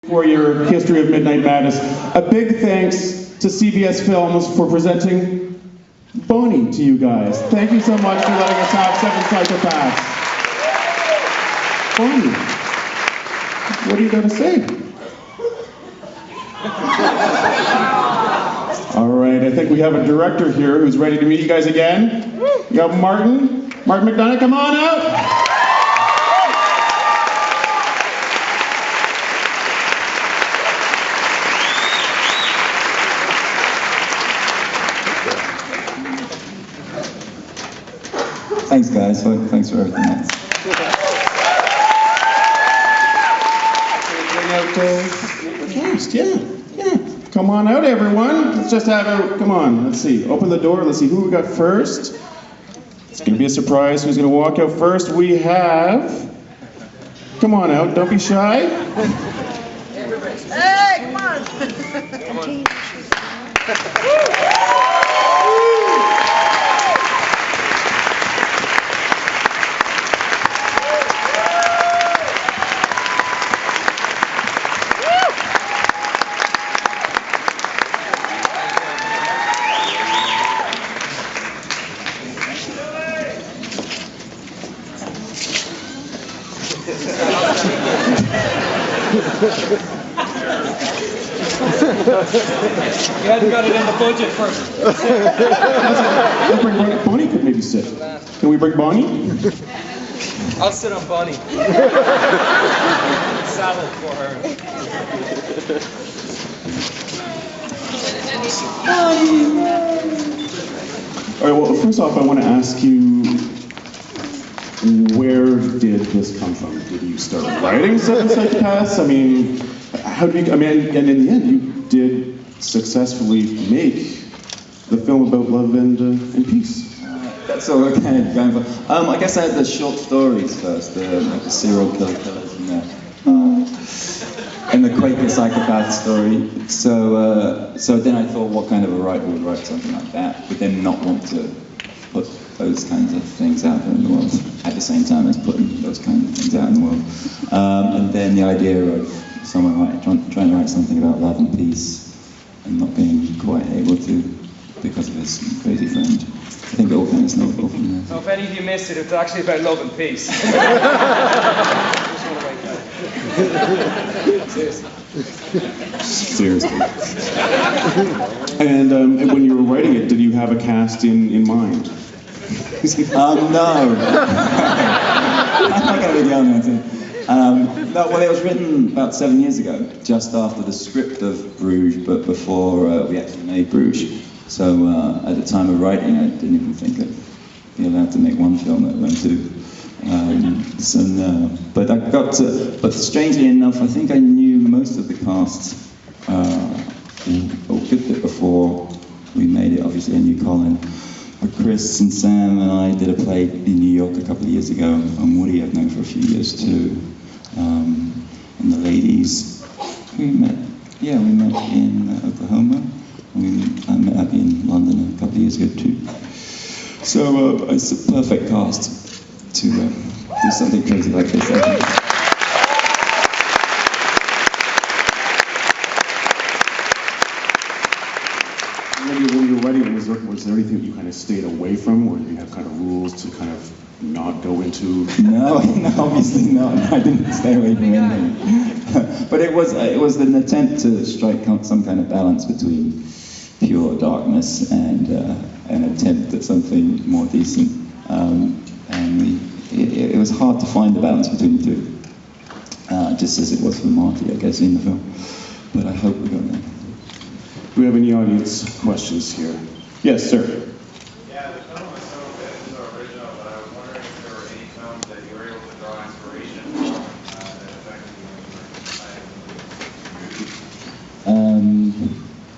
For your history of Midnight Madness. A big thanks to CBS Films for presenting Bonny to you guys. Thank you so much for letting us have 7 Psychopaths. Bonny, what do you got to say? All right, I think we have a director here who's ready to meet you guys again. You got Martin McDonagh, come on out. Thanks, guys. Thanks for everything. Yeah. Come on out, everyone. Let's just have a, come on, let's see. Open the door, let's see who we got first. It's gonna be a surprise who's gonna walk out first. We have, come on out, don't be shy. Hey, come on. Come on. You hadn't got it in the budget first. Let's bring Bonny could maybe sit. Can we bring Bonny? I'll sit on Bonny. Saddle for her. All right, well, first off, I want to ask you, where did this come from? Did you start writing 7 Psychopaths? I mean, how did you, and in the end, you did successfully make the film about love and peace. That's all we're kind of going for. I guess I had the short stories first, like the serial killers and the Quaker psychopath story. So then I thought, what kind of a writer would write something like that, but then not want to put those kinds of things out there in the world at the same time as putting those kinds of things out in the world. And then the idea of someone trying to write something about love and peace and not being quite able to because of his crazy friend. I think it all kind of snowballed from there. So if any of you missed it, it's actually about love and peace. Seriously. And when you were writing it, did you have a cast in mind? No. I'm not going to be the only one to. No, well, it was written about 7 years ago, just after the script of Bruges, but before we actually made Bruges. So at the time of writing, I didn't even think I'd be allowed to make one film, let alone two. So no. But I got to, but strangely enough, I think I knew most of the cast a good bit before we made it. Obviously, I knew Colin. But Chris and Sam and I did a play in New York a couple of years ago, and Woody I've known for a few years too. And the ladies, we met in Oklahoma. I met Abby in London a couple of years ago too. So it's a perfect cast to do something crazy like this, I think. When you were writing, was there anything that you kind of stayed away from, or did you have kind of rules to kind of not go into? No, obviously not. I didn't stay away from anything. But it was an attempt to strike some kind of balance between pure darkness and an attempt at something more decent. And it was hard to find the balance between the two, just as it was for Marty, I guess, in the film. But I hope we got there. Do we have any audience questions here? Yes, sir. Yeah, the film was so good and so original, but I was wondering if there were any films that you were able to draw inspiration from that affected you when you were writing.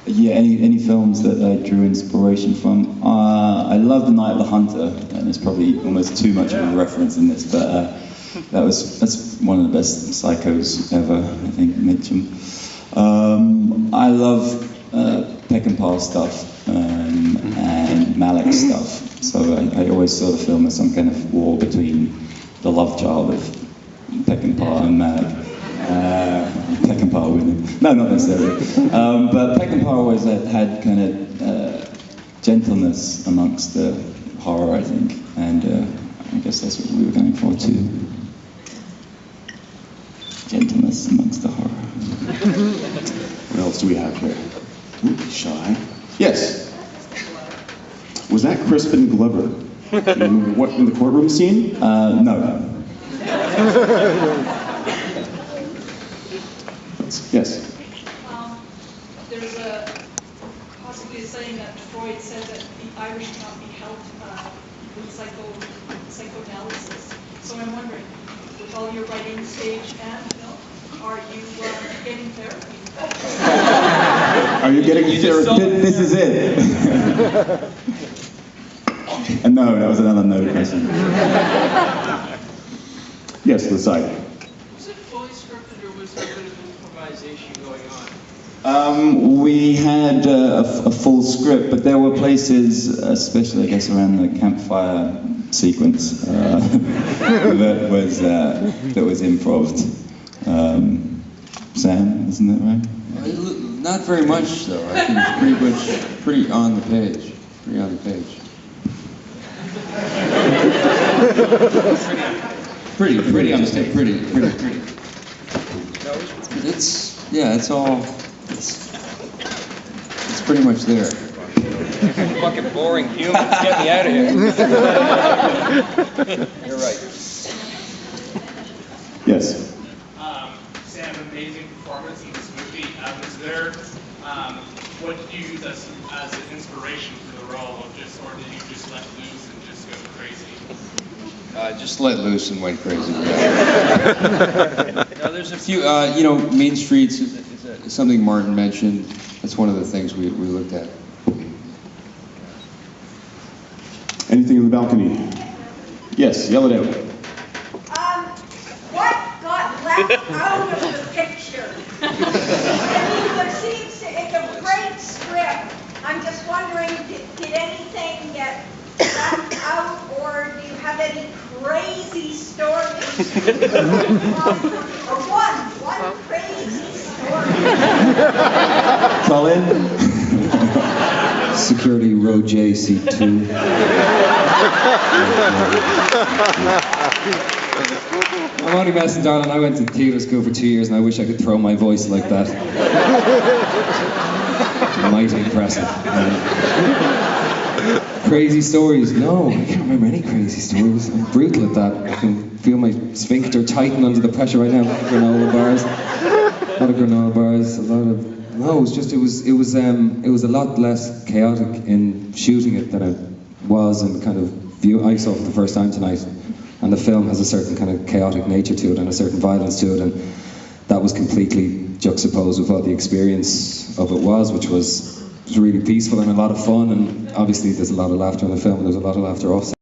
Yeah, any films that I drew inspiration from. I love The Night of the Hunter, and it's probably almost too much of a reference in this, but that's one of the best psychos ever, I think, Mitchum. I love Peckinpah stuff and Malick stuff, so I always saw the film as some kind of war between the love child of Peckinpah and Malick. Peckinpah No, not necessarily. But Peckinpah always had kind of gentleness amongst the horror, I think, and I guess that's what we were going for too. Gentleness amongst the horror. What else do we have here? Ooh, shy. Yes. Was that Crispin Glover? What, in the courtroom scene? No. Yes. There's possibly a saying that Freud said that the Irish cannot be helped with psychoanalysis. So I'm wondering, with all your writing stage and film, are you getting therapy? Are you getting therapy? This is it. No, that was another no question. Yes, to the side. Was it fully scripted or was there a bit of improvisation going on? We had a full script, but there were places, especially I guess around the campfire sequence, that was improv. Sam, isn't that right? Not very much, though. I think pretty on the page. Pretty on the page. Pretty on the page. Pretty. It's pretty much there. Fucking boring humans. Get me out of here. You're right. Yes. Sam, amazing performance in this movie. Is there, what did you use as an inspiration for the role, or did you just let loose and just go crazy? Just let loose and went crazy. Now, there's a few, Mean Streets is something Martin mentioned. That's one of the things we looked at. Anything in the balcony? Yes, yell it out. What got left out of the picture? There seems to, it's a great script. I'm just wondering, did anything get left out, or do you have any crazy stories? Or one crazy story. Colin? Security row J, seat 2. I'm only messing, darling. I went to theatre school for 2 years and I wish I could throw my voice like that. Mighty impressive. Crazy stories? No, I can't remember any crazy stories. I'm brutal at that. I can feel my sphincter tighten under the pressure right now. Granola bars. A lot of granola bars. A lot of... No, it was a lot less chaotic in shooting it than it was in kind of I saw it for the first time tonight, and the film has a certain kind of chaotic nature to it and a certain violence to it, and that was completely juxtaposed with what the experience of it was, which was really peaceful and a lot of fun, and obviously there's a lot of laughter in the film and there's a lot of laughter offset.